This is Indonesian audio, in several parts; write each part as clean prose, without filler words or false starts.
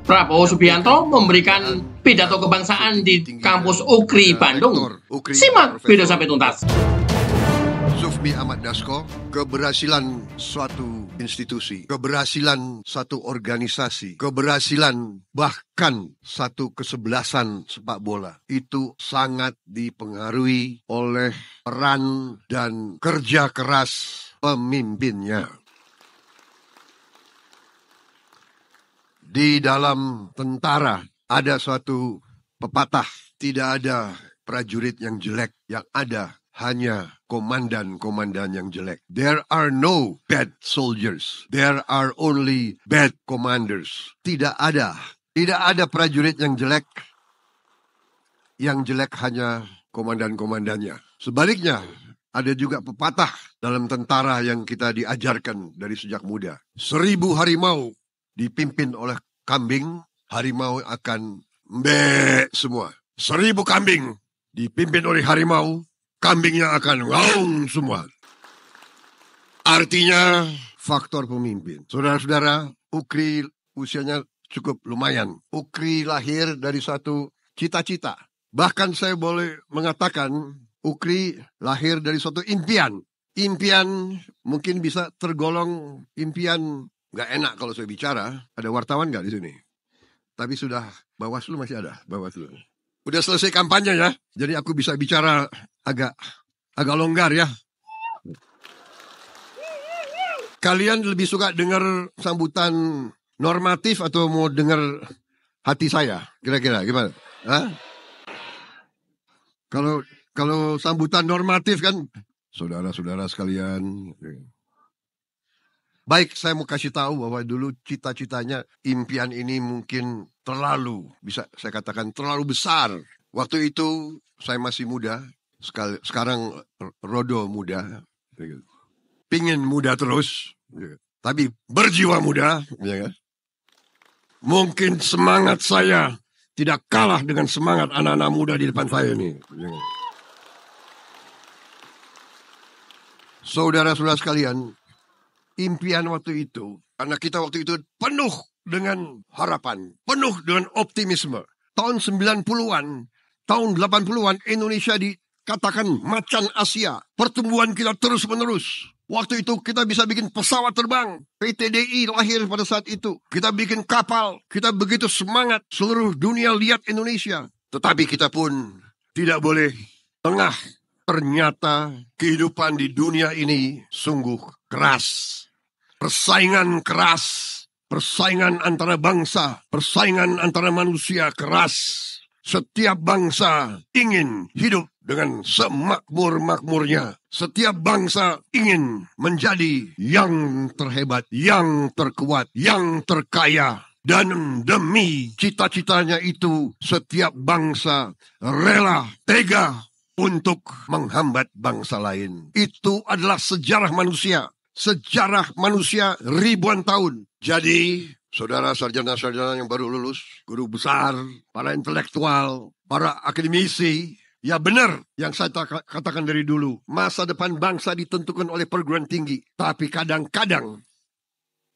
Prabowo Subianto memberikan pidato kebangsaan di kampus UKRI Bandung. Simak video sampai tuntas. Sufmi Ahmad Dasko, keberhasilan suatu institusi, keberhasilan satu organisasi, keberhasilan bahkan satu kesebelasan sepak bola itu sangat dipengaruhi oleh peran dan kerja keras pemimpinnya. Di dalam tentara ada suatu pepatah, tidak ada prajurit yang jelek, yang ada hanya komandan-komandan yang jelek. There are no bad soldiers, there are only bad commanders. Tidak ada prajurit yang jelek hanya komandan-komandannya. Sebaliknya, ada juga pepatah dalam tentara yang kita diajarkan dari sejak muda. 1000 harimau dipimpin oleh kambing, harimau akan mbe semua. 1000 kambing dipimpin oleh harimau, kambingnya akan ngaung semua. Artinya faktor pemimpin. Saudara-saudara, UKRI usianya cukup lumayan. UKRI lahir dari suatu cita-cita. Bahkan saya boleh mengatakan UKRI lahir dari suatu impian. Impian mungkin bisa tergolong impian. Gak enak kalau saya bicara. Ada wartawan gak di sini? Tapi sudah, Bawaslu masih ada. Bawaslu. Udah selesai kampanye ya. Jadi aku bisa bicara agak longgar ya. Kalian lebih suka dengar sambutan normatif atau mau dengar hati saya? Kira-kira gimana? Hah? Kalau sambutan normatif kan, saudara-saudara sekalian. Baik, saya mau kasih tahu bahwa dulu cita-citanya impian ini mungkin terlalu, bisa saya katakan terlalu besar. Waktu itu saya masih muda, sekarang rodo muda, pingin muda terus, tapi berjiwa muda. Mungkin semangat saya tidak kalah dengan semangat anak-anak muda di depan saya ini. Saudara-saudara sekalian, impian waktu itu, karena kita waktu itu penuh dengan harapan, penuh dengan optimisme. Tahun 90-an, tahun 80-an, Indonesia dikatakan macan Asia. Pertumbuhan kita terus-menerus. Waktu itu kita bisa bikin pesawat terbang. PTDI lahir pada saat itu. Kita bikin kapal. Kita begitu semangat. Seluruh dunia lihat Indonesia. Tetapi kita pun tidak boleh lengah. Ternyata kehidupan di dunia ini sungguh keras. Persaingan keras, persaingan antara bangsa, persaingan antara manusia keras. Setiap bangsa ingin hidup dengan semakmur-makmurnya. Setiap bangsa ingin menjadi yang terhebat, yang terkuat, yang terkaya. Dan demi cita-citanya itu, setiap bangsa rela, tega untuk menghambat bangsa lain. Itu adalah sejarah manusia. Sejarah manusia ribuan tahun. Jadi, saudara sarjana-sarjana yang baru lulus, guru besar, para intelektual, para akademisi, ya benar yang saya katakan dari dulu. Masa depan bangsa ditentukan oleh perguruan tinggi. Tapi kadang-kadang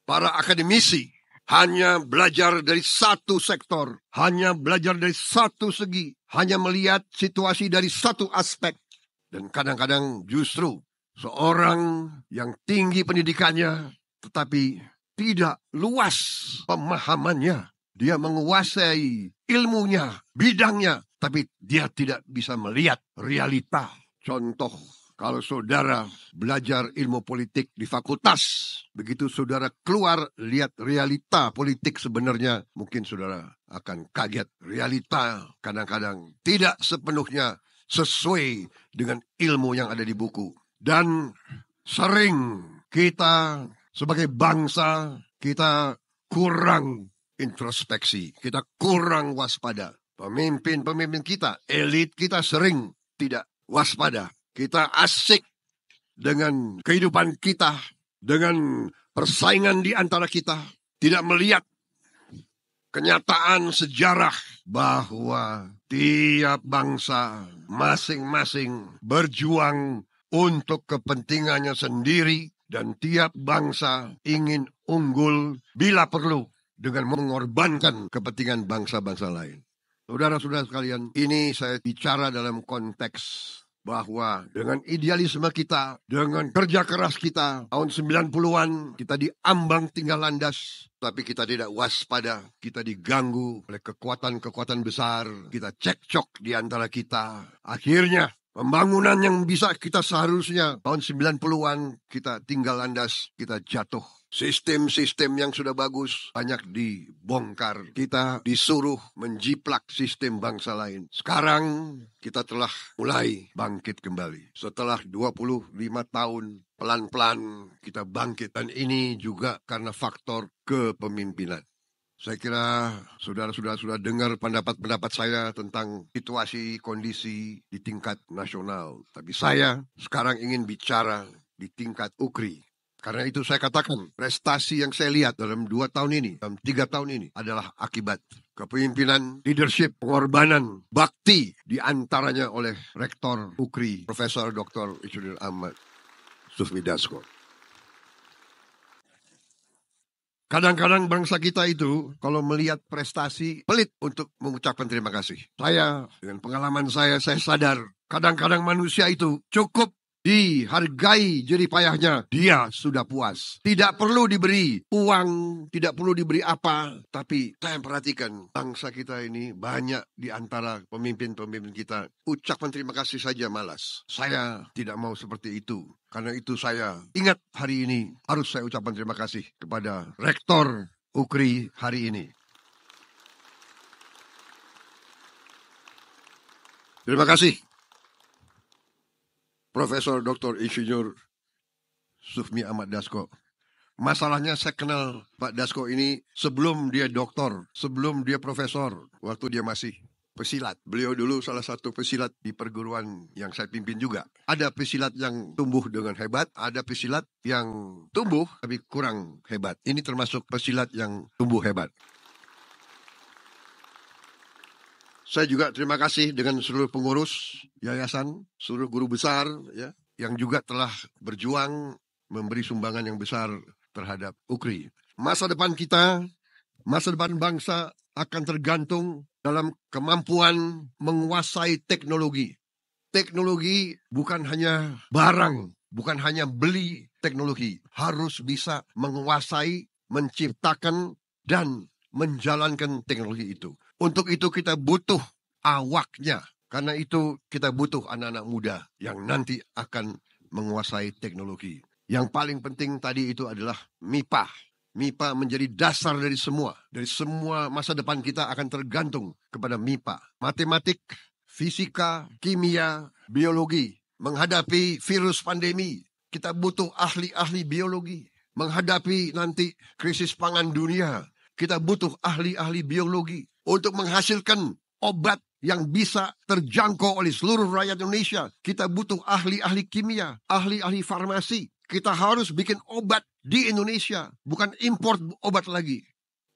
para akademisi hanya belajar dari satu sektor, hanya belajar dari satu segi, hanya melihat situasi dari satu aspek. Dan kadang-kadang justru seorang yang tinggi pendidikannya, tetapi tidak luas pemahamannya. Dia menguasai ilmunya, bidangnya, tapi dia tidak bisa melihat realita. Contoh, kalau saudara belajar ilmu politik di fakultas, begitu saudara keluar lihat realita politik sebenarnya, mungkin saudara akan kaget. Realita kadang-kadang tidak sepenuhnya sesuai dengan ilmu yang ada di buku. Dan sering kita sebagai bangsa, kita kurang introspeksi, kita kurang waspada. Pemimpin-pemimpin kita, elit kita sering tidak waspada. Kita asik dengan kehidupan kita, dengan persaingan di antara kita, tidak melihat kenyataan sejarah bahwa tiap bangsa masing-masing berjuang untuk kepentingannya sendiri, dan tiap bangsa ingin unggul bila perlu dengan mengorbankan kepentingan bangsa-bangsa lain. Saudara-saudara sekalian, ini saya bicara dalam konteks bahwa dengan idealisme kita, dengan kerja keras kita, tahun 90-an kita diambang tinggal landas, tapi kita tidak waspada, kita diganggu oleh kekuatan-kekuatan besar, kita cekcok di antara kita. Akhirnya, pembangunan yang bisa kita seharusnya tahun 90-an kita tinggal landas, kita jatuh. Sistem-sistem yang sudah bagus banyak dibongkar. Kita disuruh menjiplak sistem bangsa lain. Sekarang kita telah mulai bangkit kembali. Setelah 25 tahun pelan-pelan kita bangkit. Dan ini juga karena faktor kepemimpinan. Saya kira saudara-saudara sudah dengar pendapat-pendapat saya tentang situasi, kondisi di tingkat nasional. Tapi saya sekarang ingin bicara di tingkat UKRI. Karena itu saya katakan, prestasi yang saya lihat dalam 2 tahun ini, dalam 3 tahun ini adalah akibat kepemimpinan, leadership, pengorbanan, bakti di antaranya oleh Rektor UKRI, Profesor Dr. Insinyur Ahmad Sufmi Dasko. Kadang-kadang bangsa kita itu kalau melihat prestasi pelit untuk mengucapkan terima kasih. Saya, dengan pengalaman saya sadar kadang-kadang manusia itu cukup dihargai jerih payahnya, dia sudah puas. Tidak perlu diberi uang, tidak perlu diberi apa. Tapi saya perhatikan bangsa kita ini banyak di antara pemimpin-pemimpin kita ucapan terima kasih saja malas. Saya tidak mau seperti itu. Karena itu saya ingat hari ini harus saya ucapkan terima kasih kepada Rektor UKRI hari ini. Terima kasih Profesor Dr. Insinyur Sufmi Ahmad Dasko. Masalahnya saya kenal Pak Dasko ini sebelum dia doktor, sebelum dia profesor, waktu dia masih pesilat. Beliau dulu salah satu pesilat di perguruan yang saya pimpin juga. Ada pesilat yang tumbuh dengan hebat, ada pesilat yang tumbuh tapi kurang hebat. Ini termasuk pesilat yang tumbuh hebat. Saya juga terima kasih dengan seluruh pengurus yayasan, seluruh guru besar ya, yang juga telah berjuang memberi sumbangan yang besar terhadap UKRI. Masa depan kita, masa depan bangsa akan tergantung dalam kemampuan menguasai teknologi. Teknologi bukan hanya barang, bukan hanya beli teknologi. Harus bisa menguasai, menciptakan, dan menjalankan teknologi itu. Untuk itu kita butuh awaknya. Karena itu kita butuh anak-anak muda yang nanti akan menguasai teknologi. Yang paling penting tadi itu adalah MIPA. MIPA menjadi dasar dari semua. Dari semua masa depan kita akan tergantung kepada MIPA. Matematik, fisika, kimia, biologi. Menghadapi virus pandemi, kita butuh ahli-ahli biologi. Menghadapi nanti krisis pangan dunia, kita butuh ahli-ahli biologi untuk menghasilkan obat yang bisa terjangkau oleh seluruh rakyat Indonesia. Kita butuh ahli-ahli kimia, ahli-ahli farmasi. Kita harus bikin obat di Indonesia, bukan import obat lagi.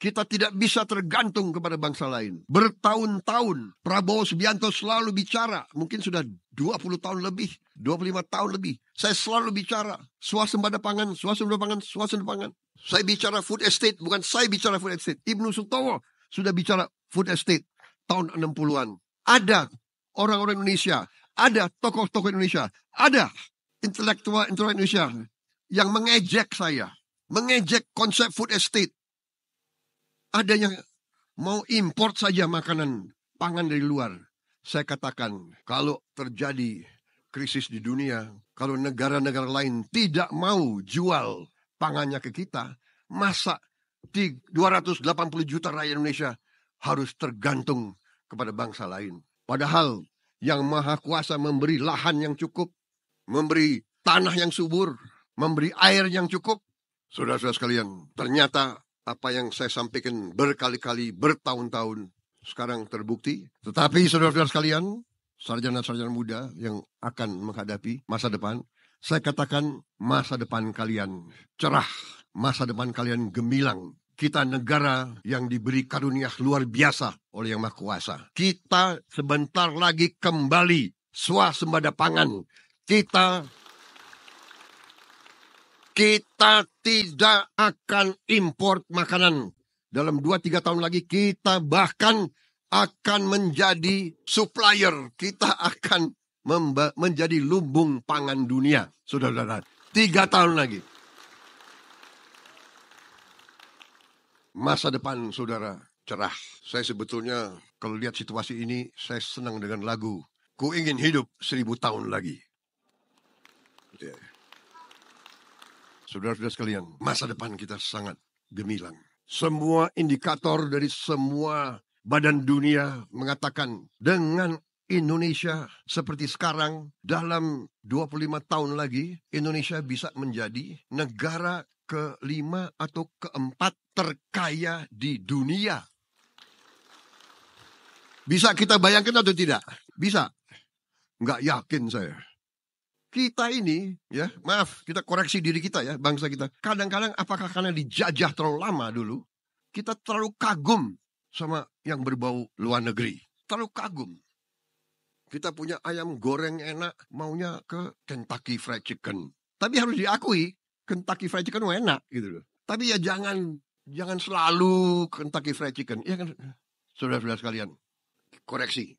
Kita tidak bisa tergantung kepada bangsa lain. Bertahun-tahun Prabowo Subianto selalu bicara, mungkin sudah 20 tahun lebih, 25 tahun lebih. Saya selalu bicara swasembada pangan, swasembada pangan, swasembada pangan. Saya bicara food estate, bukan saya bicara food estate. Ibnu Sutowo sudah bicara food estate tahun 60-an. Ada orang-orang Indonesia, ada tokoh-tokoh Indonesia, ada intelektual Indonesia yang mengejek saya, mengejek konsep food estate. Ada yang mau import saja makanan pangan dari luar. Saya katakan, kalau terjadi krisis di dunia, kalau negara-negara lain tidak mau jual pangannya ke kita, masa 280 juta rakyat Indonesia harus tergantung kepada bangsa lain. Padahal yang Maha Kuasa memberi lahan yang cukup, memberi tanah yang subur, memberi air yang cukup. Saudara-saudara sekalian, ternyata apa yang saya sampaikan berkali-kali, bertahun-tahun, sekarang terbukti. Tetapi saudara-saudara sekalian, sarjana-sarjana muda yang akan menghadapi masa depan, saya katakan masa depan kalian cerah, masa depan kalian gemilang. Kita negara yang diberi karunia luar biasa oleh Yang Maha Kuasa. Kita sebentar lagi kembali swasembada pangan. Kita tidak akan import makanan dalam 2-3 tahun lagi kita bahkan akan menjadi supplier. Kita akan menjadi lumbung pangan dunia. Saudara-saudara, 3 tahun lagi. Masa depan saudara cerah. Saya sebetulnya kalau lihat situasi ini, saya senang dengan lagu Ku Ingin Hidup 1000 tahun lagi. Saudara-saudara sekalian, masa depan kita sangat gemilang. Semua indikator dari semua badan dunia mengatakan dengan Indonesia seperti sekarang, dalam 25 tahun lagi, Indonesia bisa menjadi negara ke-5 atau ke-4 terkaya di dunia. Bisa kita bayangkan atau tidak? Bisa. Nggak yakin saya. Kita ini, ya, maaf, kita koreksi diri kita ya, bangsa kita. Kadang-kadang apakah karena dijajah terlalu lama dulu, kita terlalu kagum sama yang berbau luar negeri. Terlalu kagum. Kita punya ayam goreng enak, maunya ke Kentucky Fried Chicken. Tapi harus diakui, Kentucky Fried Chicken enak gitu loh. Tapi ya jangan selalu Kentucky Fried Chicken. Ya kan, saudara-saudara sekalian, koreksi.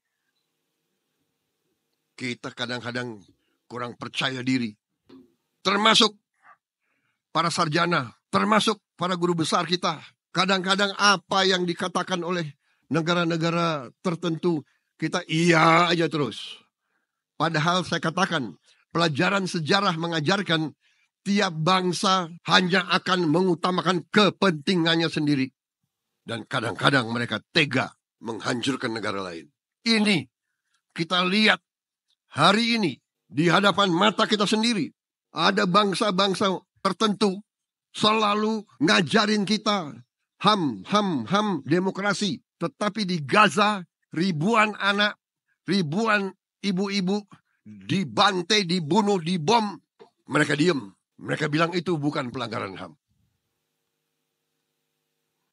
Kita kadang-kadang kurang percaya diri. Termasuk para sarjana, termasuk para guru besar kita. Kadang-kadang apa yang dikatakan oleh negara-negara tertentu, kita iya aja terus. Padahal saya katakan, pelajaran sejarah mengajarkan tiap bangsa hanya akan mengutamakan kepentingannya sendiri. Dan kadang-kadang mereka tega menghancurkan negara lain. Ini kita lihat hari ini di hadapan mata kita sendiri. Ada bangsa-bangsa tertentu selalu ngajarin kita HAM demokrasi. Tetapi di Gaza ribuan anak, ribuan ibu-ibu dibantai, dibunuh, dibom. Mereka diam. Mereka bilang itu bukan pelanggaran HAM.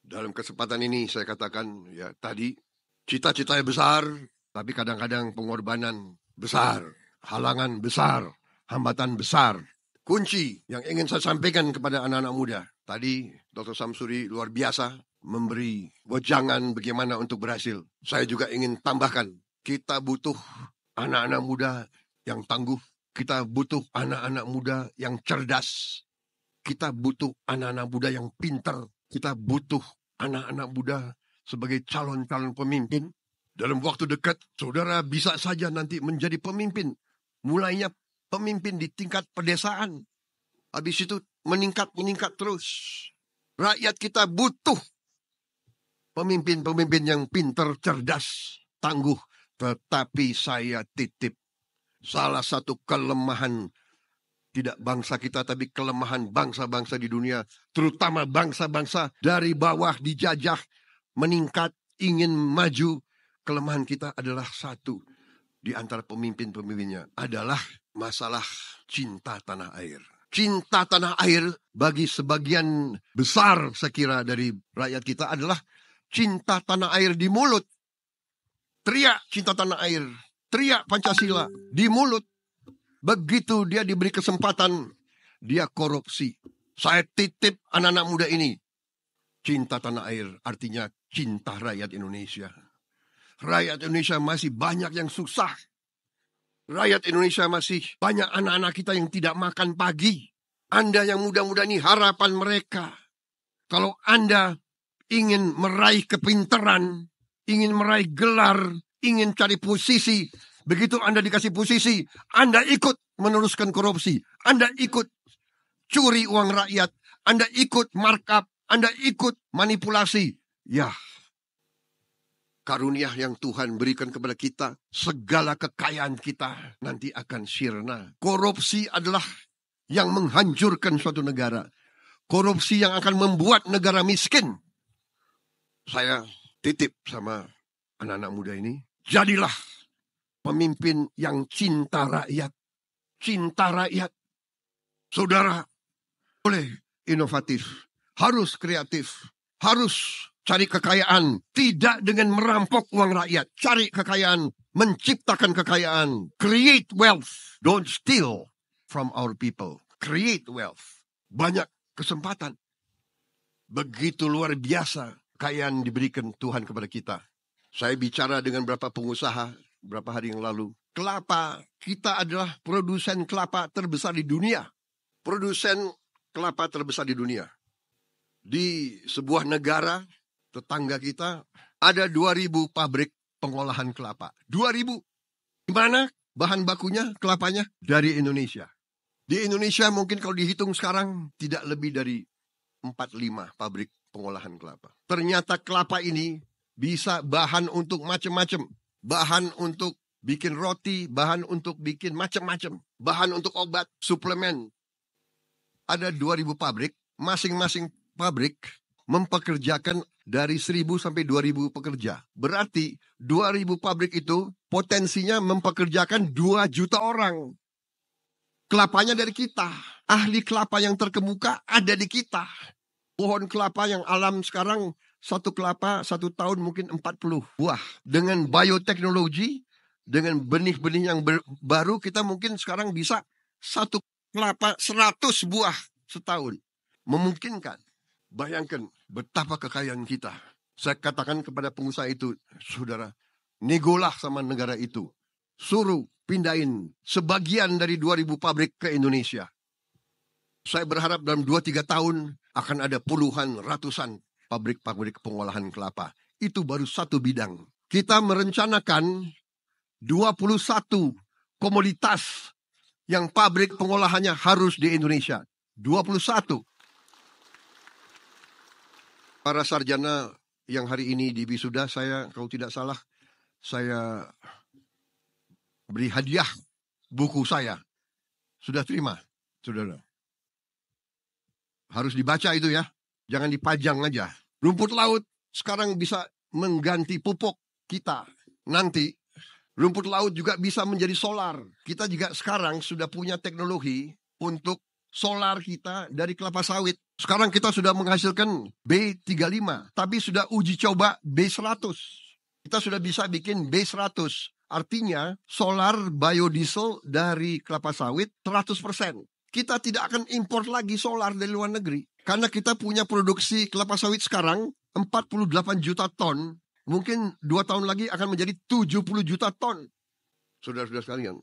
Dalam kesempatan ini saya katakan, ya tadi, cita-citanya besar, tapi kadang-kadang pengorbanan besar, halangan besar, hambatan besar. Kunci yang ingin saya sampaikan kepada anak-anak muda. Tadi Dr. Samsuri luar biasa memberi wejangan bagaimana untuk berhasil. Saya juga ingin tambahkan, kita butuh anak-anak muda yang tangguh. Kita butuh anak-anak muda yang cerdas. Kita butuh anak-anak muda yang pintar. Kita butuh anak-anak muda sebagai calon-calon pemimpin. Dalam waktu dekat, saudara bisa saja nanti menjadi pemimpin. Mulainya pemimpin di tingkat pedesaan. Habis itu meningkat terus. Rakyat kita butuh pemimpin-pemimpin yang pintar, cerdas, tangguh. Tetapi saya titip salah satu kelemahan tidak bangsa kita, tapi kelemahan bangsa-bangsa di dunia, terutama bangsa-bangsa dari bawah dijajah, meningkat, ingin maju. Kelemahan kita adalah satu di antara pemimpin-pemimpinnya adalah masalah cinta tanah air. Cinta tanah air bagi sebagian besar saya kira dari rakyat kita adalah cinta tanah air di mulut. Teriak cinta tanah air, teriak Pancasila di mulut. Begitu dia diberi kesempatan, dia korupsi. Saya titip anak-anak muda ini. Cinta tanah air artinya cinta rakyat Indonesia. Rakyat Indonesia masih banyak yang susah. Rakyat Indonesia masih banyak anak-anak kita yang tidak makan pagi. Anda yang muda-muda ini harapan mereka. Kalau Anda ingin meraih kepintaran, ingin meraih gelar, ingin cari posisi, begitu Anda dikasih posisi, Anda ikut meneruskan korupsi. Anda ikut curi uang rakyat. Anda ikut markup. Anda ikut manipulasi. Ya, karunia yang Tuhan berikan kepada kita, segala kekayaan kita nanti akan sirna. Korupsi adalah yang menghancurkan suatu negara. Korupsi yang akan membuat negara miskin. Saya titip sama anak-anak muda ini, jadilah pemimpin yang cinta rakyat. Cinta rakyat. Saudara, boleh inovatif, harus kreatif, harus cari kekayaan, tidak dengan merampok uang rakyat. Cari kekayaan, menciptakan kekayaan. Create wealth. Don't steal from our people. Create wealth. Banyak kesempatan. Begitu luar biasa kekayaan diberikan Tuhan kepada kita. Saya bicara dengan beberapa pengusaha beberapa hari yang lalu. Kelapa, kita adalah produsen kelapa terbesar di dunia. Produsen kelapa terbesar di dunia. Di sebuah negara tetangga kita ada 2.000 pabrik pengolahan kelapa. 2.000. Di mana bahan bakunya, kelapanya? Dari Indonesia. Di Indonesia mungkin kalau dihitung sekarang tidak lebih dari 4-5 pabrik pengolahan kelapa. Ternyata kelapa ini bisa bahan untuk macam-macam. Bahan untuk bikin roti, bahan untuk bikin macam-macam. Bahan untuk obat, suplemen. Ada 2.000 pabrik, masing-masing pabrik mempekerjakan dari 1.000 sampai 2.000 pekerja. Berarti 2.000 pabrik itu potensinya mempekerjakan 2 juta orang. Kelapanya dari kita. Ahli kelapa yang terkemuka ada di kita. Pohon kelapa yang alam sekarang, satu kelapa 1 tahun mungkin 40 buah. Dengan bioteknologi, dengan benih-benih yang baru, kita mungkin sekarang bisa satu kelapa 100 buah setahun. Memungkinkan. Bayangkan betapa kekayaan kita. Saya katakan kepada pengusaha itu, saudara, negolah sama negara itu. Suruh pindahin sebagian dari 2.000 pabrik ke Indonesia. Saya berharap dalam 2-3 tahun akan ada puluhan, ratusan pabrik-pabrik pengolahan kelapa. Itu baru satu bidang. Kita merencanakan 21 komoditas yang pabrik pengolahannya harus di Indonesia. 21. Para sarjana yang hari ini di wisuda, saya kalau tidak salah, saya beri hadiah buku saya. Sudah terima, saudara. Harus dibaca itu ya. Jangan dipajang aja. Rumput laut sekarang bisa mengganti pupuk kita. Nanti rumput laut juga bisa menjadi solar. Kita juga sekarang sudah punya teknologi untuk solar kita dari kelapa sawit. Sekarang kita sudah menghasilkan B35. Tapi sudah uji coba B100. Kita sudah bisa bikin B100. Artinya solar biodiesel dari kelapa sawit 100%. Kita tidak akan impor lagi solar dari luar negeri. Karena kita punya produksi kelapa sawit sekarang 48 juta ton. Mungkin 2 tahun lagi akan menjadi 70 juta ton. Saudara-saudara sekalian.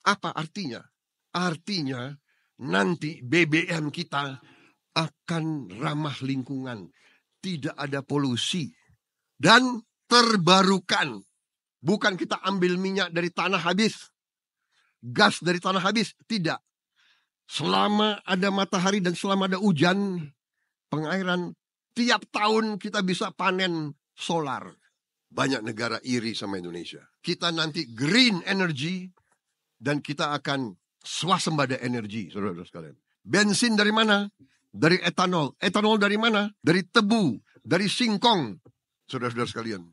Apa artinya? Artinya nanti BBM kita akan ramah lingkungan. Tidak ada polusi. Dan terbarukan. Bukan kita ambil minyak dari tanah habis. Gas dari tanah habis. Tidak. Selama ada matahari dan selama ada hujan, pengairan, tiap tahun kita bisa panen solar. Banyak negara iri sama Indonesia. Kita nanti green energy dan kita akan swasembada energi, saudara-saudara sekalian. Bensin dari mana? Dari etanol. Etanol dari mana? Dari tebu, dari singkong. Saudara-saudara sekalian.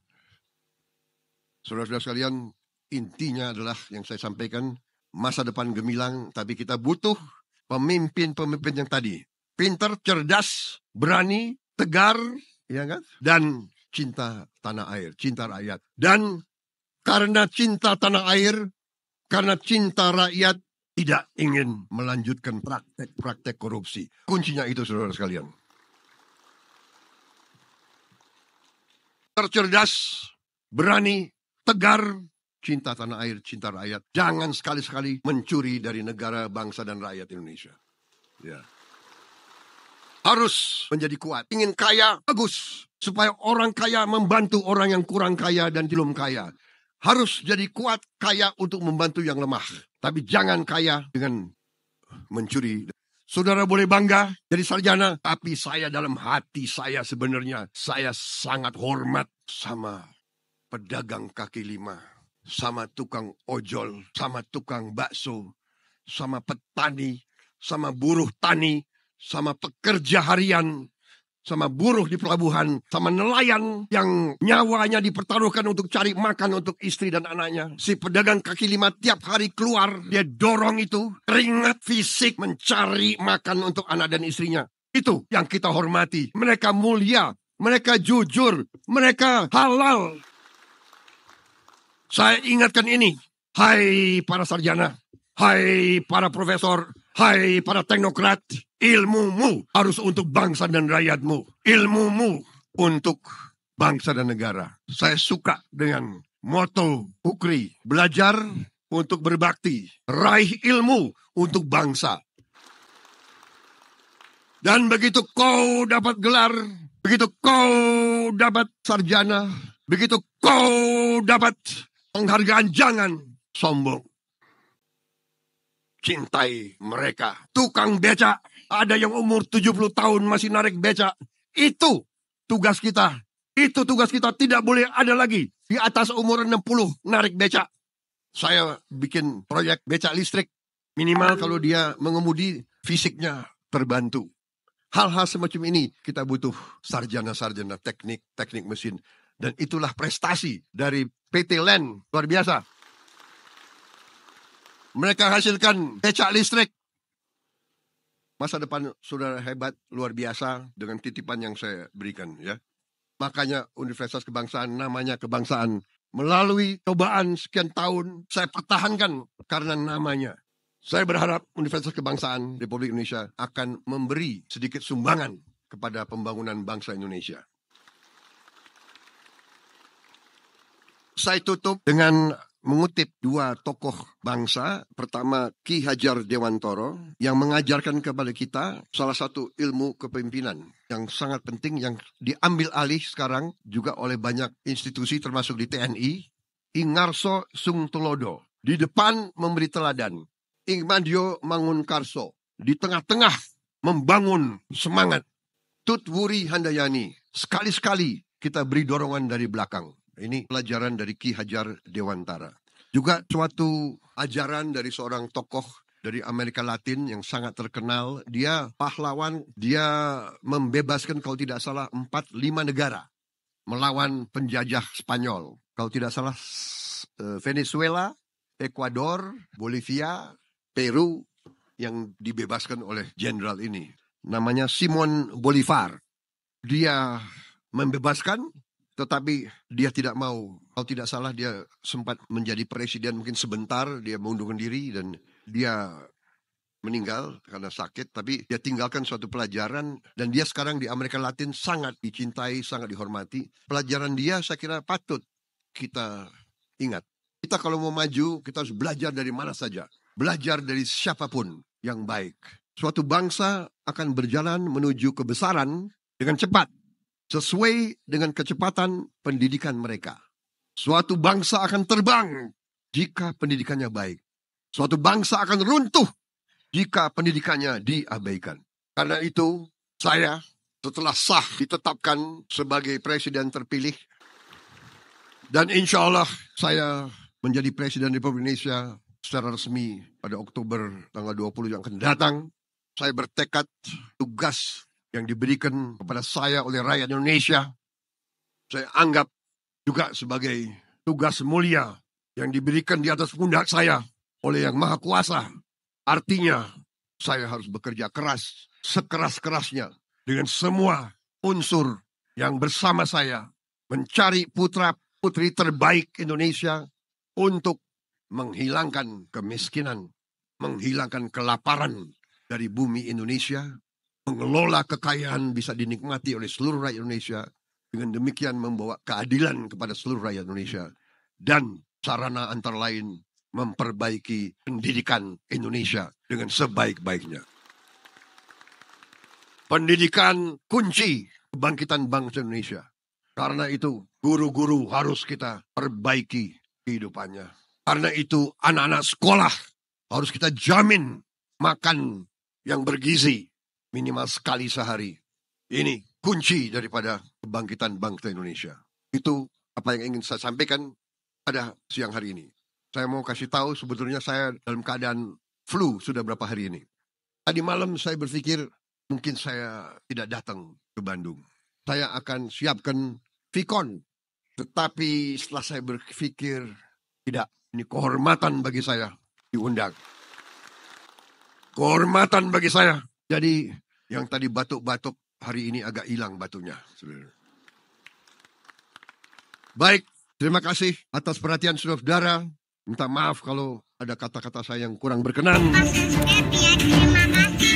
Saudara-saudara sekalian, intinya adalah yang saya sampaikan, masa depan gemilang, tapi kita butuh pemimpin-pemimpin yang tadi. Pintar, cerdas, berani, tegar, ya kan? Dan cinta tanah air, cinta rakyat. Dan karena cinta tanah air, karena cinta rakyat, tidak ingin melanjutkan praktek-praktek korupsi. Kuncinya itu, saudara sekalian. Tercerdas, berani, tegar, cinta tanah air, cinta rakyat. Jangan sekali-sekali mencuri dari negara, bangsa, dan rakyat Indonesia. Ya. Harus menjadi kuat. Ingin kaya, bagus. Supaya orang kaya membantu orang yang kurang kaya dan belum kaya. Harus jadi kuat, kaya untuk membantu yang lemah. Tapi jangan kaya dengan mencuri. Saudara boleh bangga jadi sarjana. Tapi saya dalam hati saya sebenarnya, saya sangat hormat sama pedagang kaki lima. Sama tukang ojol, sama tukang bakso, sama petani, sama buruh tani, sama pekerja harian, sama buruh di pelabuhan, sama nelayan yang nyawanya dipertaruhkan untuk cari makan untuk istri dan anaknya. Si pedagang kaki lima tiap hari keluar, dia dorong itu, keringat fisik mencari makan untuk anak dan istrinya. Itu yang kita hormati. Mereka mulia, mereka jujur, mereka halal. Saya ingatkan ini, hai para sarjana, hai para profesor, hai para teknokrat, ilmumu harus untuk bangsa dan rakyatmu. Ilmumu untuk bangsa dan negara. Saya suka dengan moto UKRI, belajar untuk berbakti, raih ilmu untuk bangsa. Dan begitu kau dapat gelar, begitu kau dapat sarjana, begitu kau dapat penghargaan, jangan sombong. Cintai mereka. Tukang becak, ada yang umur 70 tahun masih narik becak. Itu tugas kita. Itu tugas kita, tidak boleh ada lagi di atas umur 60 narik becak. Saya bikin proyek becak listrik. Minimal kalau dia mengemudi, fisiknya terbantu. Hal-hal semacam ini kita butuh sarjana-sarjana teknik mesin. Dan itulah prestasi dari PT LAN, luar biasa. Mereka hasilkan becak listrik. Masa depan saudara hebat, luar biasa dengan titipan yang saya berikan, ya. Makanya Universitas Kebangsaan namanya kebangsaan. Melalui cobaan sekian tahun, saya pertahankan karena namanya. Saya berharap Universitas Kebangsaan Republik Indonesia akan memberi sedikit sumbangan kepada pembangunan bangsa Indonesia. Saya tutup dengan mengutip dua tokoh bangsa. Pertama, Ki Hajar Dewantoro yang mengajarkan kepada kita salah satu ilmu kepemimpinan yang sangat penting yang diambil alih sekarang juga oleh banyak institusi termasuk di TNI. Ingarso Sungtulodo di depan memberi teladan. Ingmandio Mangunkarso di tengah-tengah membangun semangat. Tutwuri Handayani, sekali-sekali kita beri dorongan dari belakang. Ini pelajaran dari Ki Hajar Dewantara. Juga suatu ajaran dari seorang tokoh dari Amerika Latin yang sangat terkenal. Dia pahlawan, dia membebaskan kalau tidak salah 4-5 negara melawan penjajah Spanyol. Kalau tidak salah Venezuela, Ekuador, Bolivia, Peru yang dibebaskan oleh jenderal ini. Namanya Simon Bolivar. Dia membebaskan, tetapi dia tidak mau. Kalau tidak salah dia sempat menjadi presiden mungkin sebentar, dia mengundurkan diri dan dia meninggal karena sakit. Tapi dia tinggalkan suatu pelajaran dan dia sekarang di Amerika Latin sangat dicintai, sangat dihormati. Pelajaran dia saya kira patut kita ingat. Kita kalau mau maju, kita harus belajar dari mana saja. Belajar dari siapapun yang baik. Suatu bangsa akan berjalan menuju kebesaran dengan cepat. Sesuai dengan kecepatan pendidikan mereka. Suatu bangsa akan terbang jika pendidikannya baik. Suatu bangsa akan runtuh jika pendidikannya diabaikan. Karena itu, saya setelah sah ditetapkan sebagai presiden terpilih. Dan insya Allah saya menjadi presiden Republik Indonesia secara resmi pada Oktober tanggal 20 yang akan datang. Saya bertekad tugas yang diberikan kepada saya oleh rakyat Indonesia, saya anggap juga sebagai tugas mulia yang diberikan di atas pundak saya oleh Yang Maha Kuasa. Artinya, saya harus bekerja keras, sekeras-kerasnya, dengan semua unsur yang bersama saya, mencari putra-putri terbaik Indonesia untuk menghilangkan kemiskinan, menghilangkan kelaparan dari bumi Indonesia, mengelola kekayaan bisa dinikmati oleh seluruh rakyat Indonesia, dengan demikian membawa keadilan kepada seluruh rakyat Indonesia, dan sarana antara lain memperbaiki pendidikan Indonesia dengan sebaik-baiknya. Pendidikan kunci kebangkitan bangsa Indonesia. Karena itu guru-guru harus kita perbaiki kehidupannya. Karena itu anak-anak sekolah harus kita jamin makan yang bergizi minimal sekali sehari. Ini kunci daripada kebangkitan bangsa Indonesia. Itu apa yang ingin saya sampaikan pada siang hari ini. Saya mau kasih tahu sebetulnya saya dalam keadaan flu sudah berapa hari ini. Tadi malam saya berpikir mungkin saya tidak datang ke Bandung. Saya akan siapkan Vicon. Tetapi setelah saya berpikir tidak. Ini kehormatan bagi saya diundang. Kehormatan bagi saya. Jadi yang tadi batuk-batuk hari ini agak hilang batuknya. Baik, terima kasih atas perhatian saudara-saudara. Minta maaf kalau ada kata-kata saya yang kurang berkenan. Terima kasih.